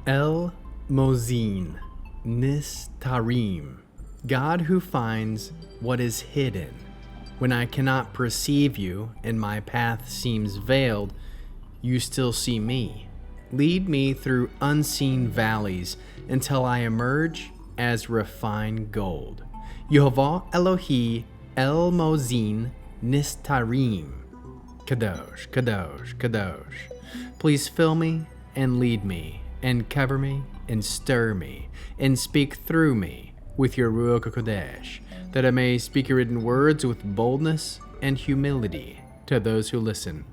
El Mozin Nistarim, God who finds what is hidden. When I cannot perceive you and my path seems veiled, you still see me. Lead me through unseen valleys until I emerge as refined gold. Yehovah Elohi El Mozin Nistarim. Kadosh, Kadosh, Kadosh. Please fill me and lead me and cover me and stir me and speak through me with your Ruach HaKodesh, that I may speak your written words with boldness and humility to those who listen.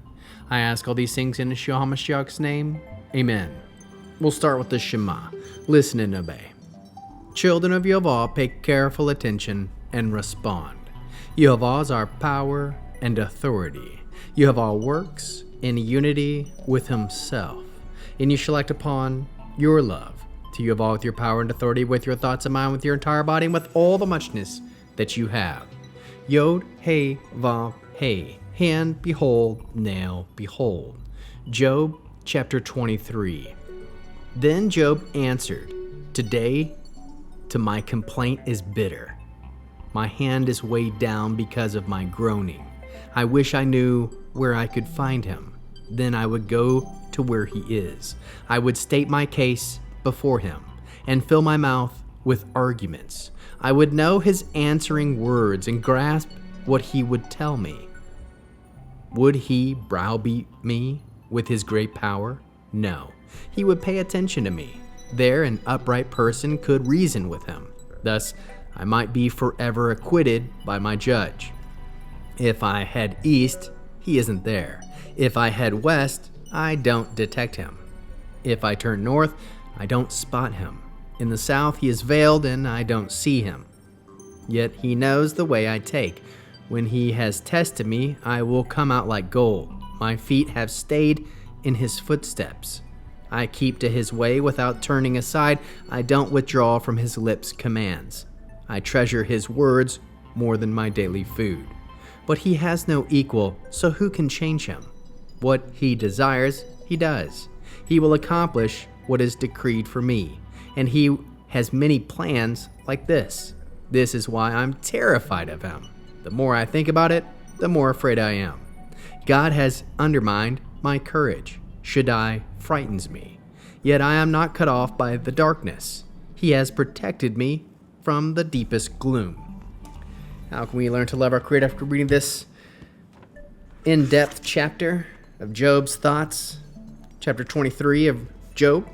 I ask all these things in Yeshua HaMashiach's name. Amen. We'll start with the Shema. Listen and obey. Children of Yehovah, pay careful attention and respond. Yehovah is our power and authority. Yehovah works in unity with himself. And you shall act upon your love to Yehovah with your power and authority, with your thoughts and mind, with your entire body, and with all the muchness that you have. Yod, Hey, Vav, Hey. Hand, behold, now, behold. Job chapter 23. Then Job answered, Today, to my complaint is bitter. My hand is weighed down because of my groaning. I wish I knew where I could find him. Then I would go to where he is. I would state my case before him and fill my mouth with arguments. I would know his answering words and grasp what he would tell me. Would he browbeat me with his great power? No. He would pay attention to me. There an upright person could reason with him. Thus, I might be forever acquitted by my judge. If I head east, he isn't there. If I head west, I don't detect him. If I turn north, I don't spot him. In the south, he is veiled and I don't see him. Yet he knows the way I take. When he has tested me, I will come out like gold. My feet have stayed in his footsteps. I keep to his way without turning aside. I don't withdraw from his lips' commands. I treasure his words more than my daily food. But he has no equal, so who can change him? What he desires, he does. He will accomplish what is decreed for me, and he has many plans like this. This is why I'm terrified of him. The more I think about it, the more afraid I am. God has undermined my courage. Shaddai frightens me. Yet I am not cut off by the darkness. He has protected me from the deepest gloom. How can we learn to love our Creator after reading this in-depth chapter of Job's thoughts? Chapter 23 of Job.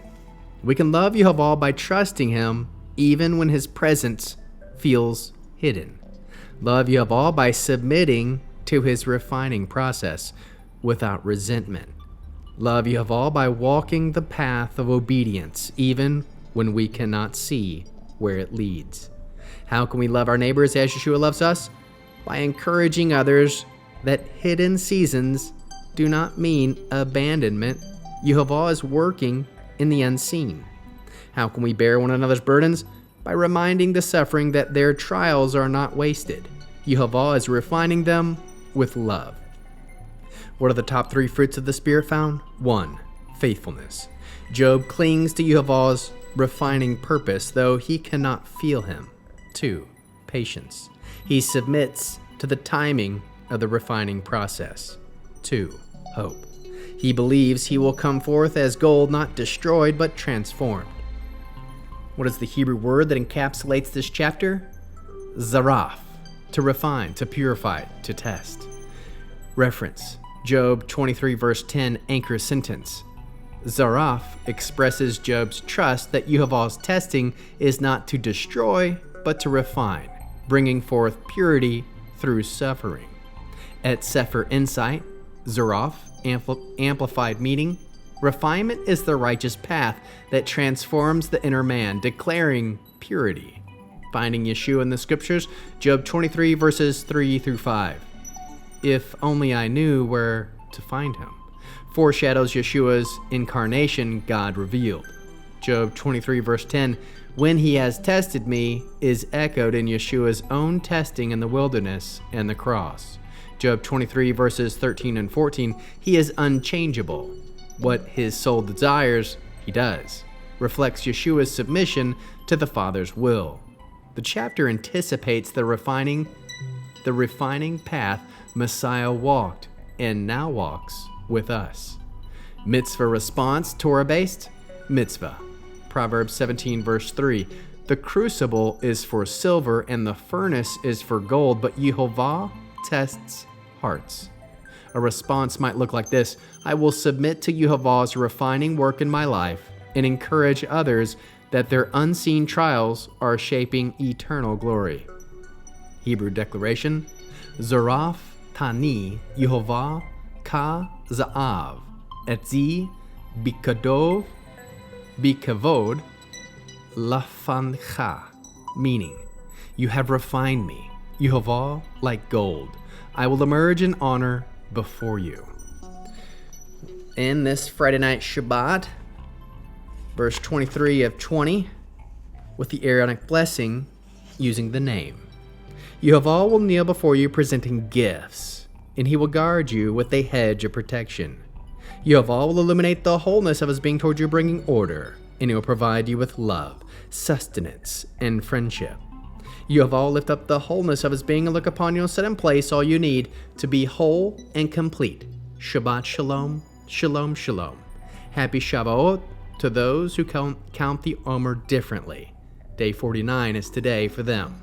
We can love Yehovah by trusting him even when his presence feels hidden. Love Yehovah by submitting to his refining process without resentment. Love Yehovah by walking the path of obedience even when we cannot see where it leads. How can we love our neighbors as Yeshua loves us? By encouraging others that hidden seasons do not mean abandonment. Yehovah is working in the unseen. How can we bear one another's burdens? By reminding the suffering that their trials are not wasted. Yehovah is refining them with love. What are the top 3 fruits of the Spirit found? 1. Faithfulness. Job clings to Yehovah's refining purpose, though he cannot feel him. 2. Patience. He submits to the timing of the refining process. 2. Hope. He believes he will come forth as gold, not destroyed, but transformed. What is the Hebrew word that encapsulates this chapter? Zaraf. To refine, to purify, to test. Reference. Job 23 verse 10 anchor sentence. Zaraf expresses Job's trust that Yehovah's testing is not to destroy, but to refine, bringing forth purity through suffering. At Sefer Insight, Zaraf, amplified meaning, refinement is the righteous path that transforms the inner man, declaring purity. Finding Yeshua in the scriptures, Job 23 verses 3 through 5. If only I knew where to find him. Foreshadows Yeshua's incarnation, God revealed. Job 23 verse 10, when he has tested me, is echoed in Yeshua's own testing in the wilderness and the cross. Job 23 verses 13 and 14, he is unchangeable. What his soul desires, he does. reflects Yeshua's submission to the Father's will. The chapter anticipates the refining path Messiah walked and now walks with us. Mitzvah response, Torah-based, mitzvah. Proverbs 17 verse 3. The crucible is for silver and the furnace is for gold, but Yehovah tests hearts. A response might look like this: I will submit to Yehovah's refining work in my life and encourage others that their unseen trials are shaping eternal glory. Hebrew declaration: Zaraf Tani Yehovah Ka Za'av Etzi Bikadov Bikavod Lafancha, meaning, you have refined me, Yehovah, like gold. I will emerge in honor before you. In this Friday night Shabbat, verse 23 of 20, with the Aaronic blessing using the name. Yehovah will kneel before you presenting gifts, and he will guard you with a hedge of protection. Yehovah will illuminate the wholeness of his being toward you, bringing order, and he will provide you with love, sustenance, and friendship. Yehovah will lift up the wholeness of his being and look upon you and set in place all you need to be whole and complete. Shabbat Shalom, Shalom, Shalom. Happy Shavuot to those who count the Omer differently. Day 49 is today for them.